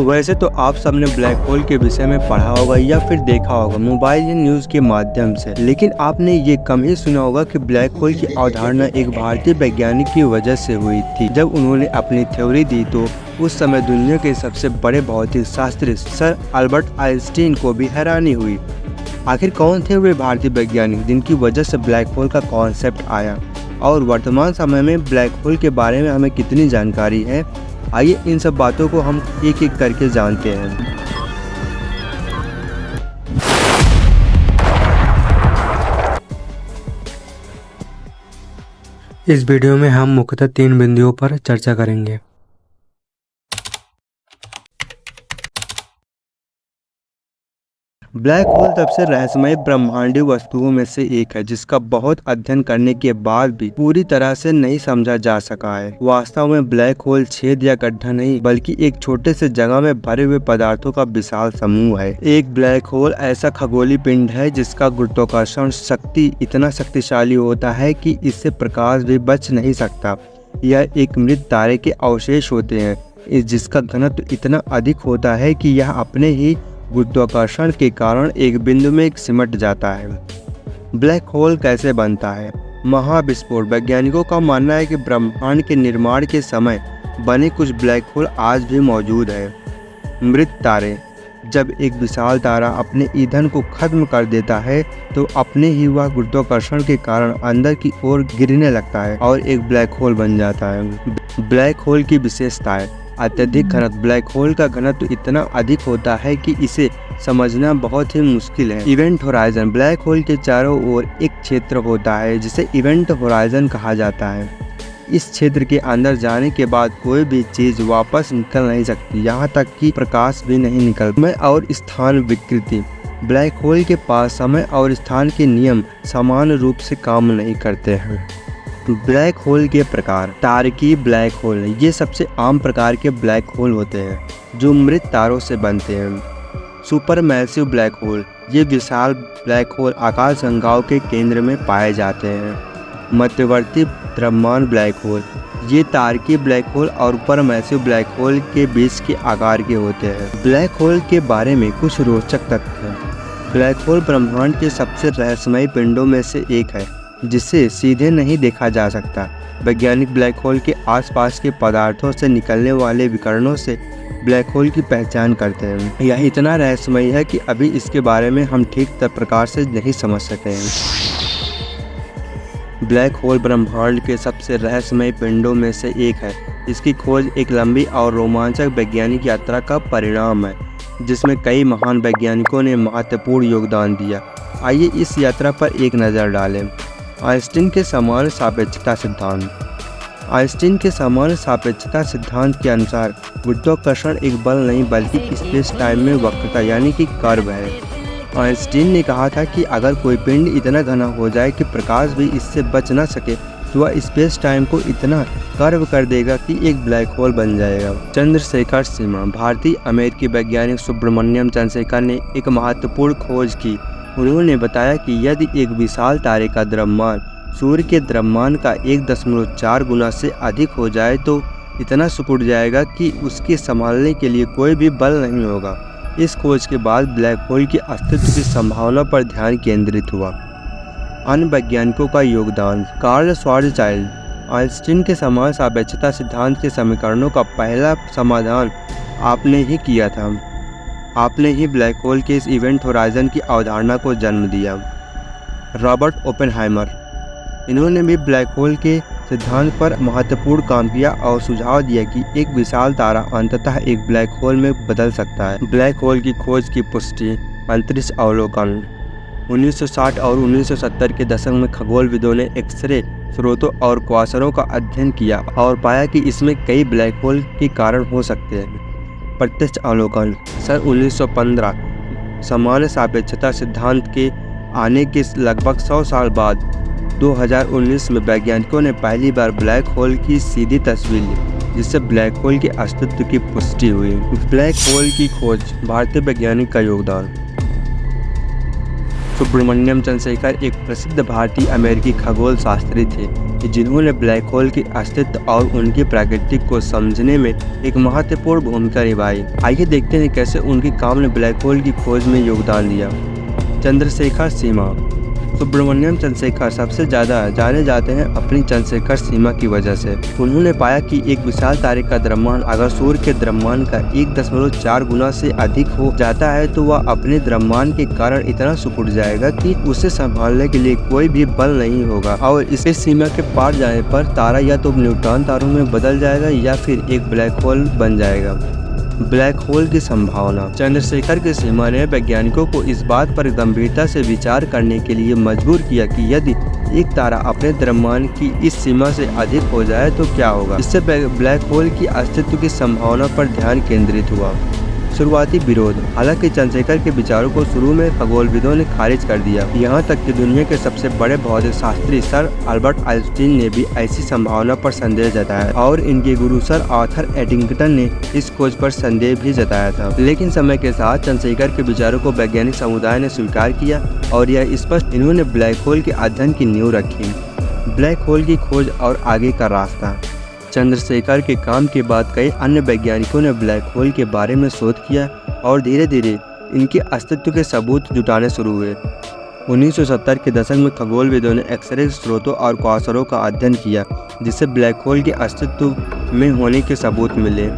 वैसे तो आप सबने ब्लैक होल के विषय में पढ़ा होगा या फिर देखा होगा मोबाइल या न्यूज़ के माध्यम से, लेकिन आपने ये कम ही सुना होगा कि ब्लैक होल की अवधारणा एक भारतीय वैज्ञानिक की वजह से हुई थी। जब उन्होंने अपनी थ्योरी दी तो उस समय दुनिया के सबसे बड़े भौतिक शास्त्री सर अल्बर्ट आइंस्टीन को भी हैरानी हुई। आखिर कौन थे वे भारतीय वैज्ञानिक जिनकी वजह से ब्लैक होल का कॉन्सेप्ट आया, और वर्तमान समय में ब्लैक होल के बारे में हमें कितनी जानकारी है? आइए इन सब बातों को हम एक एक करके जानते हैं। इस वीडियो में हम मुख्यतः 3 बिंदुओं पर चर्चा करेंगे। ब्लैक होल सबसे रहस्यमय ब्रह्मांडीय वस्तुओं में से एक है जिसका बहुत अध्ययन करने के बाद भी पूरी तरह से नहीं समझा जा सका है। वास्तव में ब्लैक होल छेद या गड्ढा नहीं बल्कि एक छोटे से जगह में भरे हुए पदार्थों का विशाल समूह है। एक ब्लैक होल ऐसा खगोलीय पिंड है जिसका गुरुत्वाकर्षण शक्ति इतना शक्तिशाली होता है कि इससे प्रकाश भी बच नहीं सकता। यह एक मृत तारे के अवशेष होते हैं जिसका घनत्व इतना अधिक होता है कि यह अपने ही गुरुत्वाकर्षण के कारण एक बिंदु में सिमट जाता है। ब्लैक होल कैसे बनता है? महाविस्फोट। वैज्ञानिकों का मानना है कि ब्रह्मांड के निर्माण के समय बने कुछ ब्लैक होल आज भी मौजूद है। मृत तारे। जब एक विशाल तारा अपने ईंधन को खत्म कर देता है तो अपने ही वह गुरुत्वाकर्षण के कारण अंदर की ओर गिरने लगता है और एक ब्लैक होल बन जाता है। ब्लैक होल की विशेषताएं। अत्यधिक घनत्व। ब्लैक होल का घनत्व इतना अधिक होता है कि इसे समझना बहुत ही मुश्किल है। Event horizon. ब्लैक होल के चारों ओर एक क्षेत्र होता है जिसे इवेंट होराइजन कहा जाता है। इस क्षेत्र के अंदर जाने के बाद कोई भी चीज वापस निकल नहीं सकती, यहाँ तक कि प्रकाश भी नहीं निकल। समय और स्थान विकृति। ब्लैक होल के पास समय और स्थान के नियम समान रूप से काम नहीं करते हैं। ब्लैक होल के प्रकार। तारकीय ब्लैक होल। ये सबसे आम प्रकार के ब्लैक होल होते हैं जो मृत तारों से बनते हैं। Supermassive black hole. ये विशाल ब्लैक होल आकाश गंगाओं के केंद्र में पाए जाते हैं। मध्यवर्ती द्रव्यमान ब्लैक होल। ये तारकीय ब्लैक होल और सुपरमैसिव ब्लैक होल के बीच के आकार के होते हैं। ब्लैक होल के बारे में कुछ रोचक तथ्य हैं। ब्लैक होल ब्रह्मांड के सबसे रहस्यमय पिंडों में से एक है जिसे सीधे नहीं देखा जा सकता। वैज्ञानिक ब्लैक होल के आसपास के पदार्थों से निकलने वाले विकिरणों से ब्लैक होल की पहचान करते हैं। यह इतना रहस्यमय है कि अभी इसके बारे में हम ठीक प्रकार से नहीं समझ सके हैं। ब्लैक होल ब्रह्मांड के सबसे रहस्यमय पिंडों में से एक है। इसकी खोज एक लंबी और रोमांचक वैज्ञानिक यात्रा का परिणाम है जिसमें कई महान वैज्ञानिकों ने महत्वपूर्ण योगदान दिया। आइए इस यात्रा पर एक नज़र डालें। आइंस्टीन के सामान्य सापेक्षता सिद्धांत। आइंस्टीन के सामान्य सापेक्षता सिद्धांत के अनुसार गुरुत्वाकर्षण एक बल नहीं बल्कि स्पेस टाइम में वक्रता यानी कि कर्व है। आइंस्टीन ने कहा था कि अगर कोई पिंड इतना घना हो जाए कि प्रकाश भी इससे बच न सके तो वह स्पेस टाइम को इतना कर्व कर देगा कि एक ब्लैक होल बन जाएगा। चंद्रशेखर सीमा। भारतीय अमेरिकी वैज्ञानिक सुब्रमण्यम चंद्रशेखर ने एक महत्वपूर्ण खोज की। उन्होंने बताया कि यदि एक विशाल तारे का द्रव्यमान सूर्य के द्रव्यमान का 1.4 गुना से अधिक हो जाए तो इतना सिकुड़ जाएगा कि उसके संभालने के लिए कोई भी बल नहीं होगा। इस खोज के बाद ब्लैक होल के अस्तित्व की संभावना पर ध्यान केंद्रित हुआ। अन्य वैज्ञानिकों का योगदान। कार्ल श्वार्ज़चाइल्ड। आइंस्टीन के समान सापेक्षता सिद्धांत के समीकरणों का पहला समाधान आपने ही किया था। आपने ही ब्लैक होल के इस इवेंट होराइजन की अवधारणा को जन्म दिया। Robert Oppenheimer. इन्होंने भी ब्लैक होल के सिद्धांत पर महत्वपूर्ण काम किया और सुझाव दिया कि एक विशाल तारा अंततः एक ब्लैक होल में बदल सकता है। ब्लैक होल की खोज की पुष्टि। अंतरिक्ष अवलोकन। 1960 और 1970 के दशक में खगोलविदों ने एक्सरे स्रोतों और क्वासरों का अध्ययन किया और पाया कि इसमें कई ब्लैक होल के कारण हो सकते हैं। प्रत्यक्ष अवलोकन। सन 1915 सामान्य सापेक्षता सिद्धांत के आने के लगभग 100 साल बाद 2019 में वैज्ञानिकों ने पहली बार ब्लैक होल की सीधी तस्वीर ली जिससे ब्लैक होल के अस्तित्व की पुष्टि हुई। ब्लैक होल की खोज। भारतीय वैज्ञानिक का योगदान। सुब्रमण्यम चंद्रशेखर एक प्रसिद्ध भारतीय अमेरिकी खगोल शास्त्री थे जिन्होंने ब्लैक होल के अस्तित्व और उनकी प्रकृति को समझने में एक महत्वपूर्ण भूमिका निभाई। आइए देखते हैं कैसे उनके काम ने ब्लैक होल की खोज में योगदान दिया। चंद्रशेखर सीमा। सुब्रमण्यम चंद्रशेखर सबसे ज़्यादा जाने जाते हैं अपनी चंद्रशेखर सीमा की वजह से। उन्होंने पाया कि एक विशाल तारे का द्रव्यमान अगर सूर्य के द्रव्यमान का 1.4 गुना से अधिक हो जाता है तो वह अपने द्रव्यमान के कारण इतना सिकुड़ जाएगा कि उसे संभालने के लिए कोई भी बल नहीं होगा और इस सीमा के पार जाने पर तारा या तो न्यूट्रॉन तारों में बदल जाएगा या फिर एक ब्लैक होल बन जाएगा। ब्लैक होल की संभावना। चंद्रशेखर की सीमा ने वैज्ञानिकों को इस बात पर गंभीरता से विचार करने के लिए मजबूर किया कि यदि एक तारा अपने द्रव्यमान की इस सीमा से अधिक हो जाए तो क्या होगा। इससे ब्लैक होल की अस्तित्व की संभावना पर ध्यान केंद्रित हुआ। शुरुआती विरोध। हालांकि चंद्रशेखर के विचारों को शुरू में खगोलविदों ने खारिज कर दिया, यहाँ तक कि दुनिया के सबसे बड़े भौतिक शास्त्री सर अल्बर्ट आइंस्टीन ने भी ऐसी संभावना पर संदेह जताया और इनके गुरु सर आर्थर एडिंगटन ने इस खोज पर संदेह भी जताया था। लेकिन समय के साथ चंद्रशेखर के विचारों को वैज्ञानिक समुदाय ने स्वीकार किया और यह स्पष्ट इन्होंने ब्लैक होल के अध्ययन की नींव रखी। ब्लैक होल की खोज और आगे का रास्ता। चंद्रशेखर के काम के बाद कई अन्य वैज्ञानिकों ने ब्लैक होल के बारे में शोध किया और धीरे धीरे इनके अस्तित्व के सबूत जुटाने शुरू हुए। 1970 के दशक में खगोलविदों ने एक्सरे स्रोतों और क्वासरों का अध्ययन किया जिससे ब्लैक होल के अस्तित्व में होने के सबूत मिले।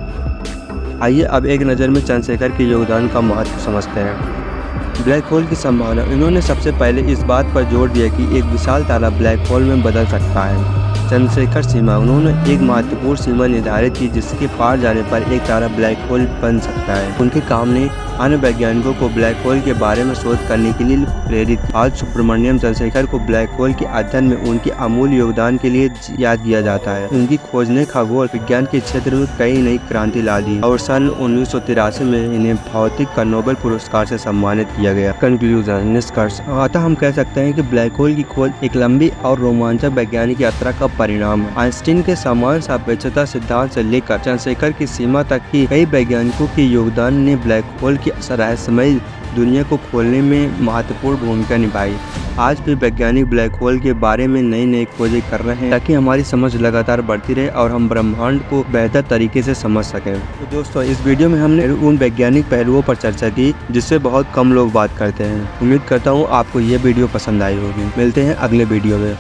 आइए अब एक नज़र में चंद्रशेखर के योगदान का महत्व समझते हैं। ब्लैक होल की संभावना। इन्होंने सबसे पहले इस बात पर जोर दिया कि एक विशाल तारा ब्लैक होल में बदल सकता है। चंद्रशेखर सीमा। उन्होंने एक महत्वपूर्ण सीमा निर्धारित की जिसके पार जाने पर एक तारा ब्लैक होल बन सकता है। उनके काम ने अन्य वैज्ञानिकों को ब्लैक होल के बारे में शोध करने के लिए प्रेरित। आज सुब्रमण्यम चंद्रशेखर को ब्लैक होल के अध्ययन में उनके अमूल्य योगदान के लिए याद किया जाता है। उनकी खोज ने खगोल विज्ञान के क्षेत्र में कई नई क्रांति ला दी और सन 1983 में इन्हें भौतिक का नोबेल पुरस्कार से सम्मानित किया गया। कंक्लूजन। निष्कर्ष। अतः हम कह सकते हैं कि ब्लैक होल की खोज एक लंबी और रोमांचक वैज्ञानिक यात्रा का परिणाम है। आइंस्टीन के समान सापेक्षता सिद्धांत से लेकर चंद्रशेखर की सीमा तक की कई वैज्ञानिकों के योगदान ने ब्लैक होल की रहस्यमय दुनिया को खोलने में महत्वपूर्ण भूमिका निभाई। आज भी वैज्ञानिक ब्लैक होल के बारे में नई खोजें कर रहे हैं ताकि हमारी समझ लगातार बढ़ती रहे और हम ब्रह्मांड को बेहतर तरीके से समझ सकें। तो दोस्तों, इस वीडियो में हमने उन वैज्ञानिक पहलुओं पर चर्चा की जिससे बहुत कम लोग बात करते हैं। उम्मीद करता हूँ आपको ये वीडियो पसंद आई होगी। मिलते हैं अगले वीडियो में।